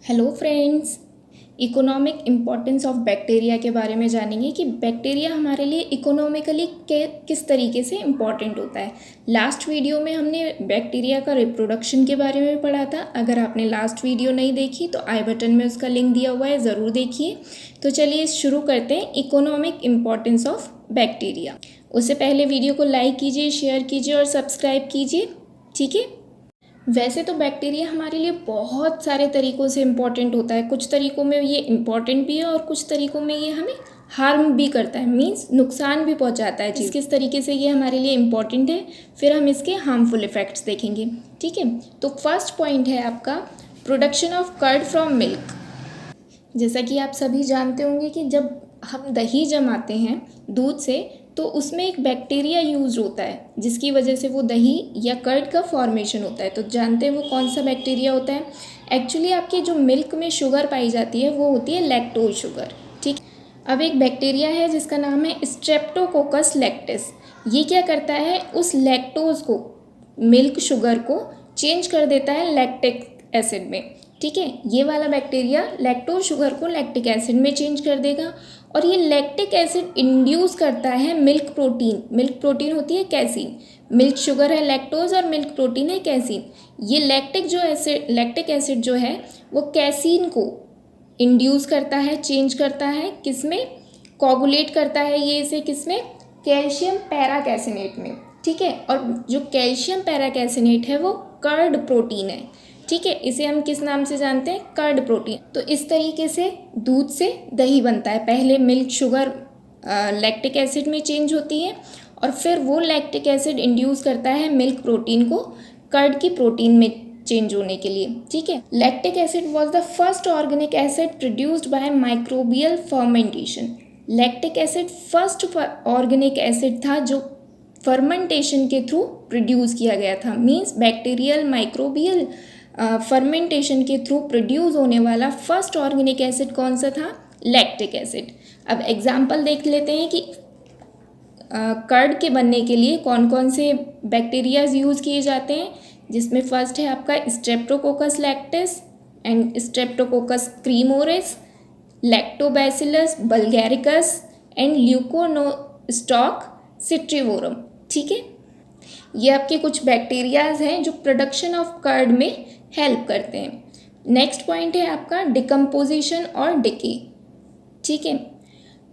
Hello friends, economic importance of bacteria के बारे में जानेंगे कि बैक्टीरिया हमारे लिए इकोनॉमिकली किस तरीके से इम्पॉर्टेंट होता है। लास्ट वीडियो में हमने बैक्टीरिया का रिप्रोडक्शन के बारे में पढ़ा था। अगर आपने लास्ट वीडियो नहीं देखी तो आई बटन में उसका लिंक दिया हुआ है, ज़रूर देखिए। तो चलिए शुरू करते हैं इकोनॉमिक इम्पोर्टेंस ऑफ बैक्टीरिया। उससे पहले वीडियो को लाइक कीजिए, शेयर कीजिए और सब्सक्राइब कीजिए, ठीक है। वैसे तो बैक्टीरिया हमारे लिए बहुत सारे तरीक़ों से इम्पॉर्टेंट होता है। कुछ तरीक़ों में ये इम्पॉर्टेंट भी है और कुछ तरीक़ों में ये हमें हार्म भी करता है, मींस नुकसान भी पहुंचाता है। किस तरीके से ये हमारे लिए इम्पॉर्टेंट है, फिर हम इसके हार्मफुल इफ़ेक्ट्स देखेंगे, ठीक है। तो फर्स्ट पॉइंट है आपका production of curd from milk. जैसा कि आप सभी जानते होंगे कि जब हम दही जमाते हैं दूध से तो उसमें एक बैक्टीरिया यूज होता है जिसकी वजह से वो दही या कर्ड का फॉर्मेशन होता है। तो जानते हैं वो कौन सा बैक्टीरिया होता है। एक्चुअली आपके जो मिल्क में शुगर पाई जाती है वो होती है लैक्टोज शुगर, ठीक। अब एक बैक्टीरिया है जिसका नाम है स्ट्रेप्टोकोकस लैक्टिस। ये क्या करता है, उस लैक्टोज को, मिल्क शुगर को चेंज कर देता है लैक्टिक एसिड में, ठीक है। ये वाला बैक्टीरिया लैक्टोज शुगर को लैक्टिक एसिड में चेंज कर देगा और ये लैक्टिक एसिड इंड्यूस करता है मिल्क प्रोटीन। मिल्क प्रोटीन होती है कैसीन, मिल्क शुगर है लैक्टोज और मिल्क प्रोटीन है कैसीन। ये लैक्टिक एसिड जो है वो कैसीन को इंड्यूस करता है, चेंज करता है किसमें, कोगुलेट करता है ये इसे किसमें, कैल्शियम पैराकैसिनेट में, ठीक है। और जो कैल्शियम पैराकैसिनेट है वो कर्ड प्रोटीन है, ठीक है। इसे हम किस नाम से जानते हैं, कर्ड प्रोटीन। तो इस तरीके से दूध से दही बनता है। पहले मिल्क शुगर लैक्टिक एसिड में चेंज होती है और फिर वो लैक्टिक एसिड इंड्यूस करता है मिल्क प्रोटीन को कर्ड की प्रोटीन में चेंज होने के लिए, ठीक है। Lactic acid was the first organic acid produced by microbial fermentation. Lactic acid first organic acid था जो फर्मेंटेशन के थ्रू प्रोड्यूस किया गया था, मीन्स बैक्टीरियल माइक्रोबियल फर्मेंटेशन के थ्रू प्रोड्यूस होने वाला फर्स्ट ऑर्गेनिक एसिड कौन सा था, लैक्टिक एसिड। अब एग्जाम्पल देख लेते हैं कि कर्ड के बनने के लिए कौन कौन से बैक्टीरियाज यूज़ किए जाते हैं, जिसमें फर्स्ट है आपका streptococcus lactis and streptococcus cremoris, lactobacillus bulgaricus and leuconostoc citrovorum, ठीक है। ये आपके कुछ बैक्टीरियाज हैं जो प्रोडक्शन ऑफ कर्ड में हेल्प करते हैं। नेक्स्ट पॉइंट है आपका डिकम्पोजिशन और डिके, ठीक है।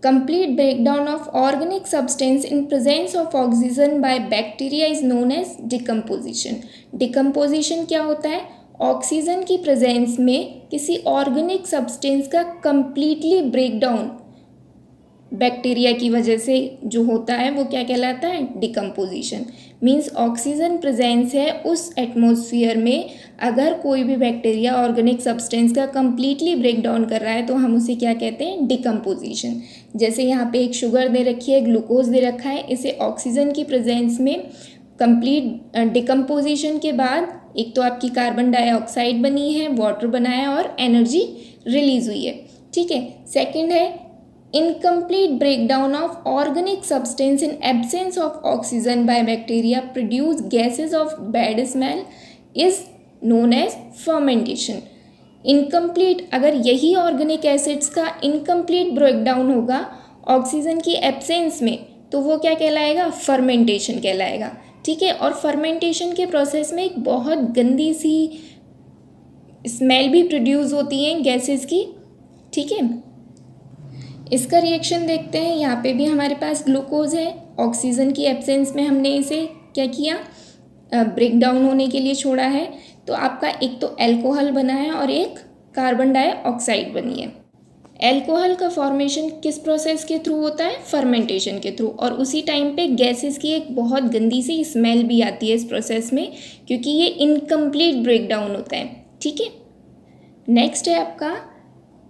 Complete breakdown of organic substance in presence of oxygen by bacteria is known as decomposition. Decomposition क्या होता है, ऑक्सीजन की प्रेजेंस में किसी ऑर्गेनिक सब्सटेंस का कंप्लीटली ब्रेकडाउन बैक्टीरिया की वजह से जो होता है वो क्या कहलाता है, डिकम्पोजिशन। मीन्स ऑक्सीजन प्रेजेंस है उस एटमॉस्फेयर में, अगर कोई भी बैक्टीरिया ऑर्गेनिक सब्सटेंस का कंप्लीटली ब्रेक डाउन कर रहा है तो हम उसे क्या कहते हैं, डिकम्पोजिशन। जैसे यहाँ पे एक शुगर दे रखी है, ग्लूकोज दे रखा है, इसे ऑक्सीजन की प्रेजेंस में कंप्लीट डिकम्पोजिशन के बाद एक तो आपकी कार्बन डाइऑक्साइड बनी है, वाटर बना है और एनर्जी रिलीज हुई है, ठीक है। सेकेंड है incomplete breakdown of organic substance in absence of oxygen by bacteria produce gases of bad smell is known as fermentation। incomplete, अगर यही ऑर्गेनिक एसिड्स का इनकम्प्लीट ब्रेकडाउन होगा ऑक्सीजन की एब्सेंस में तो वो क्या कहलाएगा, फर्मेंटेशन कहलाएगा, ठीक है। और फर्मेंटेशन के प्रोसेस में एक बहुत गंदी सी स्मेल भी प्रोड्यूस होती है गैसेस की, ठीक है। इसका रिएक्शन देखते हैं। यहाँ पे भी हमारे पास ग्लूकोज है, ऑक्सीजन की एब्सेंस में हमने इसे क्या किया, ब्रेक डाउन होने के लिए छोड़ा है। तो आपका एक तो एल्कोहल बना है और एक कार्बन डाइऑक्साइड बनी है। एल्कोहल का फॉर्मेशन किस प्रोसेस के थ्रू होता है, फर्मेंटेशन के थ्रू। और उसी टाइम पे गैसेस की एक बहुत गंदी सी स्मेल भी आती है इस प्रोसेस में, क्योंकि ये इनकम्प्लीट ब्रेक डाउन होता है, ठीक है। नेक्स्ट है आपका,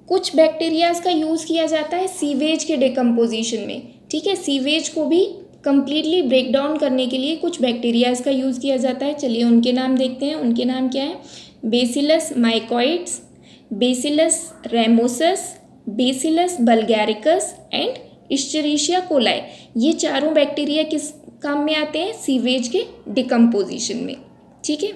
कुछ बैक्टीरियाज का यूज़ किया जाता है सीवेज के डिकम्पोजिशन में, ठीक है। सीवेज को भी कम्प्लीटली ब्रेक डाउन करने के लिए कुछ बैक्टीरियाज का यूज़ किया जाता है। चलिए उनके नाम देखते हैं। उनके नाम क्या है, bacillus mycoides, bacillus ramosus, bacillus bulgaricus and escherichia coli. ये चारों बैक्टीरिया किस काम में आते हैं, सीवेज के डिकम्पोजिशन में, ठीक है।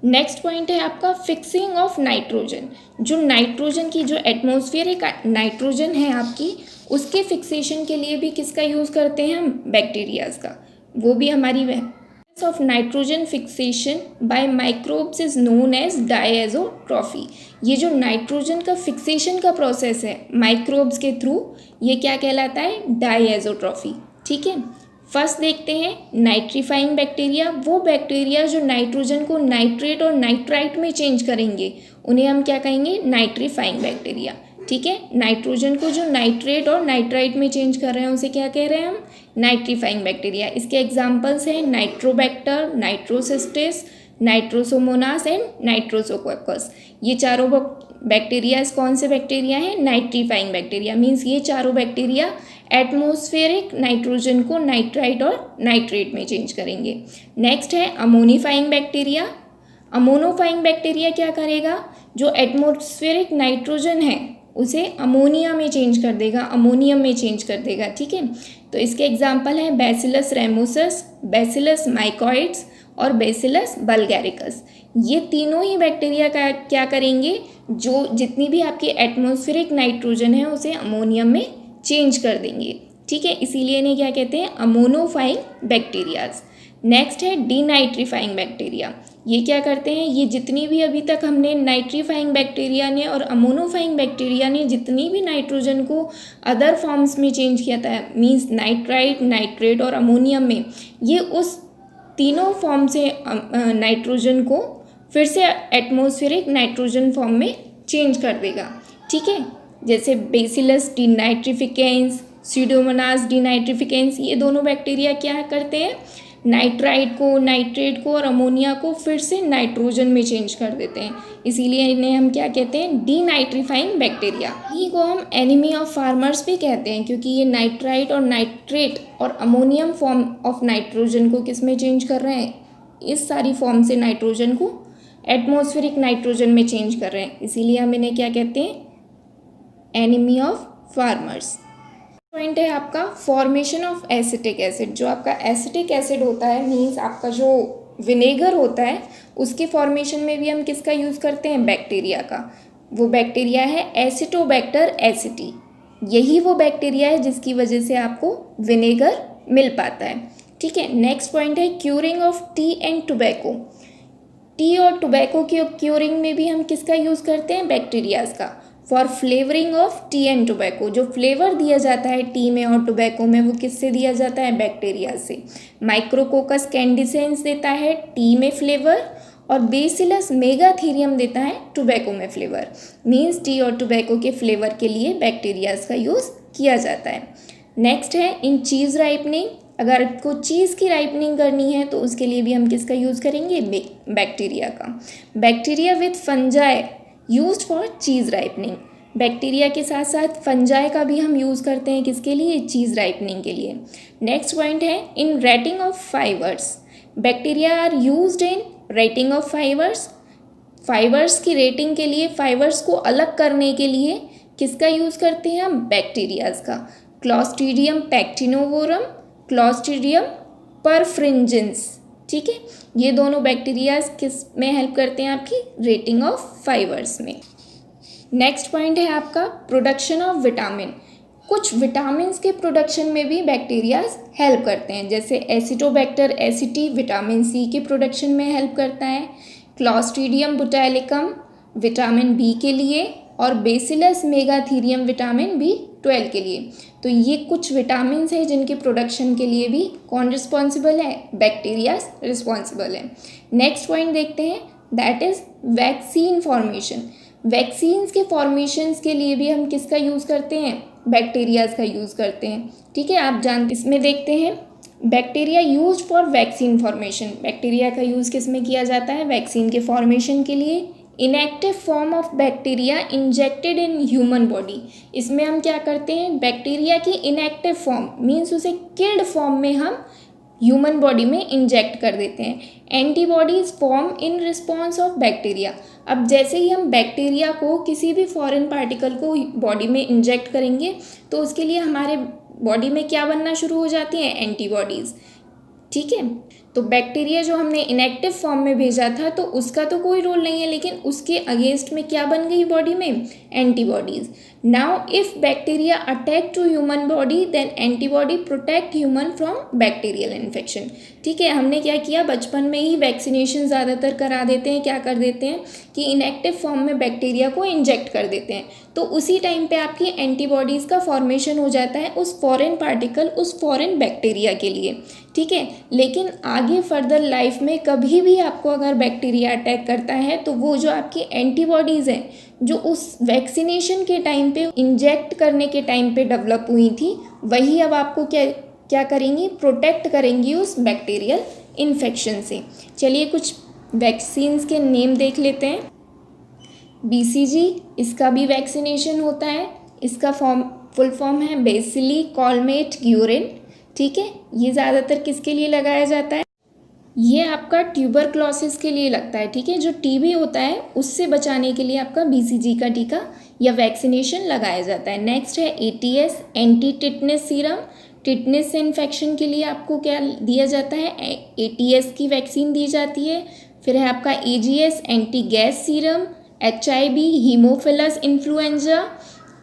नेक्स्ट पॉइंट है आपका फिक्सिंग ऑफ नाइट्रोजन। जो नाइट्रोजन की जो एटमॉस्फेरिक नाइट्रोजन है आपकी, उसके फिक्सेशन के लिए भी किसका यूज़ करते हैं हम? बैक्टीरियाज का। वो भी हमारी of nitrogen fixation by microbes is known as diazotrophy. ये जो नाइट्रोजन का फिक्सेशन का प्रोसेस है माइक्रोब्स के थ्रू, ये क्या कहलाता है? डायएज़ोट्रॉफी। ठीक है, फर्स्ट देखते हैं नाइट्रीफाइंग बैक्टीरिया। वो बैक्टीरिया जो नाइट्रोजन को नाइट्रेट और नाइट्राइट में चेंज करेंगे, उन्हें हम क्या कहेंगे? Nitrifying bacteria. ठीक है, नाइट्रोजन को जो नाइट्रेट और नाइट्राइट में चेंज कर रहे हैं उसे क्या कह रहे हैं हम? Nitrifying bacteria. इसके एग्जांपल्स हैं नाइट्रोबैक्टर, नाइट्रोसिस्टिस, नाइट्रोसोमोनास एंड नाइट्रोसोकोकस। ये चारों बैक्टीरिया कौन से बैक्टीरिया हैं? Nitrifying bacteria. मीन्स ये चारों बैक्टीरिया एटमॉस्फेरिक नाइट्रोजन को नाइट्राइट और नाइट्रेट में चेंज करेंगे। नेक्स्ट है अमोनिफाइंग बैक्टीरिया। अमोनोफाइंग बैक्टीरिया क्या करेगा? जो एटमॉस्फेरिक नाइट्रोजन है उसे अमोनिया में चेंज कर देगा, अमोनियम में चेंज कर देगा। ठीक है, तो इसके एग्जाम्पल हैं बैसिलस रेमोसस, बैसिलस माइकोइड्स और बैसिलस बल्गैरिकस। ये तीनों ही बैक्टीरिया का क्या करेंगे? जो जितनी भी आपकी एटमॉस्फेरिक नाइट्रोजन है उसे अमोनियम में चेंज कर देंगे। ठीक है, इसीलिए इन्हें क्या कहते हैं? अमोनोफाइंग बैक्टीरियाज। नेक्स्ट है डीनाइट्रीफाइंग बैक्टीरिया। ये क्या करते हैं? ये जितनी भी अभी तक हमने नाइट्रीफाइंग बैक्टीरिया ने और अमोनोफाइंग बैक्टीरिया ने जितनी भी नाइट्रोजन को अदर फॉर्म्स में चेंज किया था, मीन्स नाइट्राइट, नाइट्रेट और अमोनियम में, ये उस तीनों फॉर्म से नाइट्रोजन को फिर से एटमॉस्फेरिक नाइट्रोजन फॉर्म में चेंज कर देगा। ठीक है, जैसे बेसिलस डीनाइट्रिफिकेंस, स्यूडोमोनास डीनाइट्रिफिकेंस, ये दोनों बैक्टीरिया क्या करते हैं? नाइट्राइट को, नाइट्रेट को और अमोनिया को फिर से नाइट्रोजन में चेंज कर देते हैं। इसीलिए इन्हें हम क्या कहते हैं? Denitrifying bacteria. इन्हीं को हम एनिमी ऑफ फार्मर्स भी कहते हैं, क्योंकि ये नाइट्राइट और नाइट्रेट और अमोनियम फॉर्म ऑफ नाइट्रोजन को किस में चेंज कर रहे हैं? इस सारी फॉर्म से नाइट्रोजन को एटमॉस्फेरिक नाइट्रोजन में चेंज कर रहे हैं। इसीलिए हम इन्हें क्या कहते हैं? Enemy of farmers. पॉइंट है आपका फॉर्मेशन ऑफ एसिटिक एसिड। जो आपका एसिटिक एसिड होता है, मीन्स आपका जो विनेगर होता है, उसके फॉर्मेशन में भी हम किसका यूज़ करते हैं? बैक्टीरिया का। वो बैक्टीरिया है एसिटोबैक्टर एसिटी। यही वो बैक्टीरिया है जिसकी वजह से आपको विनेगर मिल पाता है। ठीक है, नेक्स्ट पॉइंट है curing of T and tobacco. T और टोबैको की क्यूरिंग में भी हम किसका यूज़ करते हैं? बैक्टीरियाज का। For flavouring of T and tobacco, जो फ्लेवर दिया जाता है टी में और टोबैको में, वो किससे दिया जाता है? बैक्टीरिया से। माइक्रोकोकस कैंडिसेंस देता है टी में फ्लेवर और बेसिलस मेगाथीरियम देता है टोबैको में फ्लेवर। मीन्स टी और टोबैको के फ्लेवर के लिए बैक्टीरियाज का यूज़ किया जाता है। नेक्स्ट है इन चीज़ राइपनिंग। अगर आपको चीज़ की राइपनिंग करनी है तो उसके लिए भी हम किसका यूज़ करेंगे? बैक्टीरिया का। Bacteria with fungi used for cheese ripening. Bacteria के साथ साथ फंजाई का भी हम यूज़ करते हैं किसके लिए? चीज़ राइपनिंग के लिए। नेक्स्ट पॉइंट है in retting of fibres. Bacteria are used in retting of fibres. Fibres की रेटिंग के लिए, फाइबर्स को अलग करने के लिए किसका यूज़ करते हैं हम? बैक्टीरियाज का। Clostridium pectinovorum, clostridium perfringens. ठीक है, ये दोनों बैक्टीरियाज किस में हेल्प करते हैं? आपकी रेटिंग ऑफ फाइबर्स में। नेक्स्ट पॉइंट है आपका प्रोडक्शन ऑफ विटामिन। कुछ विटामिन्स के प्रोडक्शन में भी बैक्टीरियाज हेल्प करते हैं, जैसे एसिटोबैक्टर एसिटी विटामिन सी के प्रोडक्शन में हेल्प करता है, क्लॉस्ट्रीडियम बोटैलिकम विटामिन बी के लिए और बेसिलस मेगाथीरियम विटामिन B12 के लिए। तो ये कुछ विटामिन्स हैं जिनके प्रोडक्शन के लिए भी कौन रिस्पॉन्सिबल है? बैक्टीरिया रिस्पॉन्सिबल है। नेक्स्ट पॉइंट देखते हैं, that is vaccine formation. Vaccines के फॉर्मेशंस के लिए भी हम किसका यूज़ करते हैं? बैक्टीरियाज का यूज़ करते हैं। ठीक है, आप जानते, इसमें देखते हैं bacteria use for vaccine formation. Bacteria का यूज़ किस में किया जाता है? वैक्सीन के फॉर्मेशन के लिए। Inactive form of bacteria injected in human body. इसमें हम क्या करते हैं? बैक्टीरिया की इनएक्टिव फॉर्म मीन्स उसे किल्ड फॉर्म में हम ह्यूमन बॉडी में इंजेक्ट कर देते हैं। Antibodies form in response of bacteria. अब जैसे ही हम बैक्टीरिया को किसी भी फॉरेन पार्टिकल को बॉडी में इंजेक्ट करेंगे तो उसके लिए हमारे बॉडी में क्या बनना शुरू हो जाती है? एंटीबॉडीज़। ठीक है, तो बैक्टीरिया जो हमने इनएक्टिव फॉर्म में भेजा था तो उसका तो कोई रोल नहीं है, लेकिन उसके अगेंस्ट में क्या बन गई बॉडी में, antibodies. Now if bacteria attack to human body then antibody protect human from bacterial infection. ठीक है, हमने क्या किया, बचपन में ही वैक्सीनेशन ज़्यादातर करा देते हैं, क्या कर देते हैं कि इनएक्टिव फॉर्म में बैक्टीरिया को इंजेक्ट कर देते हैं, तो उसी टाइम पे आपकी एंटीबॉडीज़ का फॉर्मेशन हो जाता है उस फॉरेन पार्टिकल, उस फॉरेन बैक्टीरिया के लिए। ठीक है, लेकिन आगे फर्दर लाइफ में कभी भी आपको अगर बैक्टीरिया अटैक करता है तो वो जो आपकी एंटीबॉडीज़ हैं जो उस वैक्सीनेशन के टाइम पे इंजेक्ट करने के टाइम पे डेवलप हुई थी, वही अब आपको क्या करेंगी, प्रोटेक्ट करेंगी उस बैक्टीरियल इन्फेक्शन से। चलिए कुछ वैक्सीन्स के नेम देख लेते हैं। BCG, इसका भी वैक्सीनेशन होता है, इसका फुल फॉर्म है बेसिली कॉलमेट ग्यूरिन। ठीक है, ये ज़्यादातर किसके लिए लगाया जाता है, ये आपका ट्यूबरक्लोसिस के लिए लगता है। ठीक है, जो TB होता है उससे बचाने के लिए आपका BCG का टीका या वैक्सीनेशन लगाया जाता है। नेक्स्ट है ATS, anti tetanus serum. Tetanus infection के लिए आपको क्या दिया जाता है, ATS की वैक्सीन दी जाती है। फिर है आपका AGS, anti gas serum. HIV, Haemophilus influenza.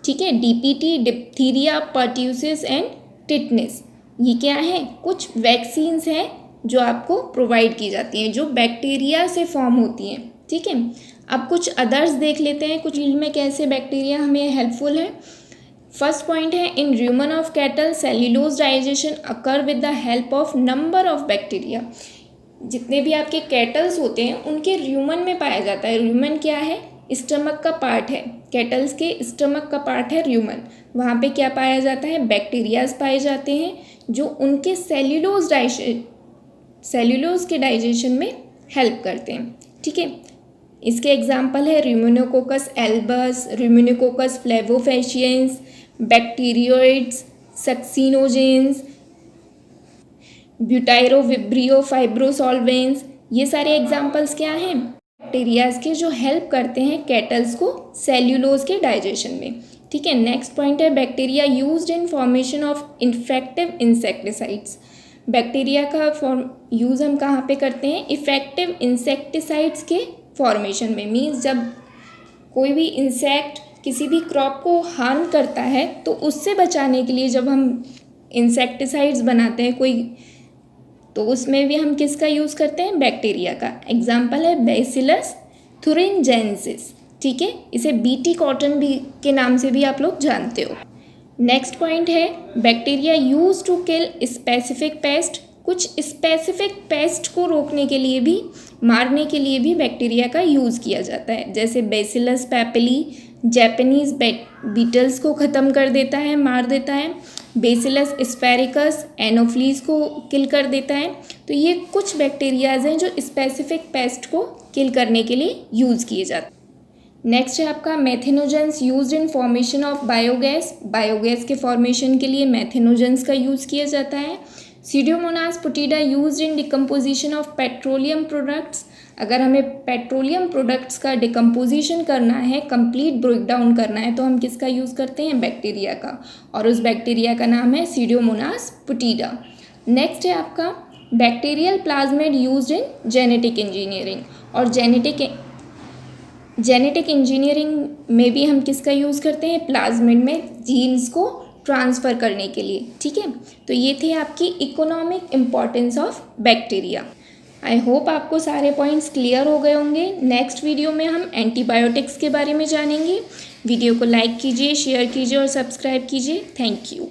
ठीक है, DPT, diphtheria, pertussis and tetanus. ये क्या है, कुछ वैक्सीन्स हैं जो आपको प्रोवाइड की जाती हैं जो बैक्टीरिया से फॉर्म होती हैं। ठीक है, अब कुछ अदर्स देख लेते हैं, कुछ फील्ड में कैसे बैक्टीरिया हमें हेल्पफुल है। फर्स्ट पॉइंट है, in rumen of cattle cellulose digestion occur with the help of number of bacteria. जितने भी आपके कैटल्स होते हैं उनके र्यूमन में पाया जाता है। र्यूमन क्या है, स्टमक का पार्ट है, कैटल्स के स्टमक का पार्ट है र्यूमन। वहाँ पे क्या पाया जाता है, बैक्टीरियाज पाए जाते हैं जो उनके सेल्यूलोज के डाइजेशन में हेल्प करते हैं। ठीक है, इसके एग्जाम्पल है र्यूमिनोकोकस एल्बस, र्यूमिनोकोकस फ्लेवोफेशियंस, बैक्टीरियोइड्स, सक्सिनोजेंस, ब्यूटाइरोविब्रियो फाइब्रोसॉल्वेंस। ये सारे एग्जाम्पल्स क्या हैं, बैक्टीरियाज के जो हेल्प करते हैं कैटल्स को सेल्यूलोज के डाइजेशन में। ठीक है, नेक्स्ट पॉइंट है, bacteria used in formation of infective insecticides. Bacteria का यूज़ हम कहाँ पे करते हैं, इफेक्टिव इंसेक्टिसाइड्स के फॉर्मेशन में। मीन्स जब कोई भी इंसेक्ट किसी भी क्रॉप को हार्म करता है तो उससे बचाने के लिए जब हम इंसेक्टिसाइड्स बनाते हैं कोई, तो उसमें भी हम किसका यूज़ करते हैं, बैक्टीरिया का। एग्जाम्पल है बैसिलस थुरिनजेंसिस। ठीक है, इसे BT कॉटन भी के नाम से भी आप लोग जानते हो। नेक्स्ट पॉइंट है, bacteria use to kill specific pest. कुछ स्पेसिफिक पेस्ट को रोकने के लिए भी, मारने के लिए भी बैक्टीरिया का यूज़ किया जाता है। जैसे बैसिलस पैपिली जैपनीज बीटल्स को ख़त्म कर देता है, मार देता है। बैसिलस स्पेरिकस एनोफ्लीज को किल कर देता है। तो ये कुछ बैक्टीरियाज हैं जो स्पेसिफिक पेस्ट को किल करने के लिए यूज़ किए जाते हैं। नेक्स्ट है आपका methanogens used in formation of biogas. Biogas के फॉर्मेशन के लिए मेथेनोजेंस का यूज़ किया जाता है। Pseudomonas putida used in decomposition of petroleum products. अगर हमें पेट्रोलियम प्रोडक्ट्स का डिकम्पोजिशन करना है, कंप्लीट ब्रेकडाउन करना है, तो हम किसका यूज़ करते हैं, बैक्टीरिया का, और उस बैक्टीरिया का नाम है सीडोमोनास पुटीडा। नेक्स्ट है आपका bacterial plasmid used in genetic engineering. और जेनेटिक इंजीनियरिंग में भी हम किसका यूज़ करते हैं, प्लाज्मिड में जीन्स को ट्रांसफ़र करने के लिए। ठीक है, तो ये थे आपकी economic importance of bacteria. I hope आपको सारे पॉइंट्स क्लियर हो गए होंगे। नेक्स्ट वीडियो में हम एंटीबायोटिक्स के बारे में जानेंगे। वीडियो को लाइक कीजिए, शेयर कीजिए और सब्सक्राइब कीजिए। Thank you.